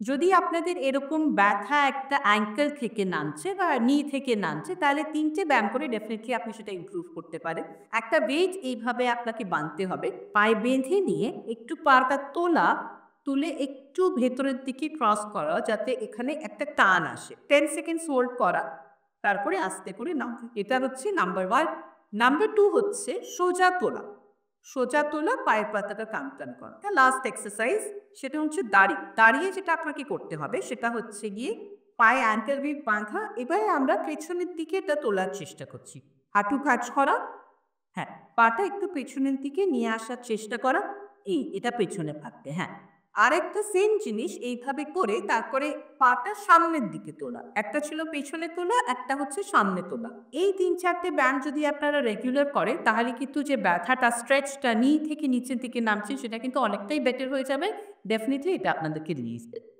যদি আপনাদের এরকম ব্যথা একটা অ্যাঙ্কেল থেকে নামছে বা নি থেকে নামছে, তাহলে ৩ টে ব্যায়াম করে ডেফিনিটলি আপনি সেটা ইমপ্রুভ করতে পারেন। একটা ওয়েট এইভাবে আপনাকে বাঁধতে হবে। পায়ে বেঁধে নিয়ে একটু পাটা তুলে একটু ভেতরের দিকে ক্রস করা যাতে এখানে একটা টান আসে। 10 সেকেন্ডস হোল্ড করা। তারপরে আস্তে করে নামানো। এটা হচ্ছে নাম্বার 1। নাম্বার 2 হচ্ছে সোজা তোলা। সোজা তোলা, পায়ের পাতাটা টান করা। লাস্ট এক্সারসাইজ সেটা হচ্ছে দাঁড়িয়ে যেটা আপনাকে করতে হবে সেটা হচ্ছে গিয়ে পায়ে অ্যাঙ্কেল উইক বাঁধা। এবারে আমরা পেছনের দিকে এটা তোলার চেষ্টা করছি। হাঁটু কাজ করা, হ্যাঁ, পাটা একটু পেছনের দিকে নিয়ে আসার চেষ্টা করা। এটা পেছনে থাকবে, হ্যাঁ। আরেকটা সেম জিনিস এইভাবে করে তারপরে পাটা সামনের দিকে তোলা। একটা ছিল পেছনে তোলা, একটা হচ্ছে সামনে তোলা। এই ৩-৪ টে ব্যায়াম যদি আপনারা রেগুলার করেন তাহলে কিন্তু যে ব্যথাটা স্ট্রেচটা নি থেকে নিচের দিকে নামছে সেটা কিন্তু অনেকটাই বেটার হয়ে যাবে। ডেফিনিটলি এটা আপনাদেরকে রিলিজ দেবে।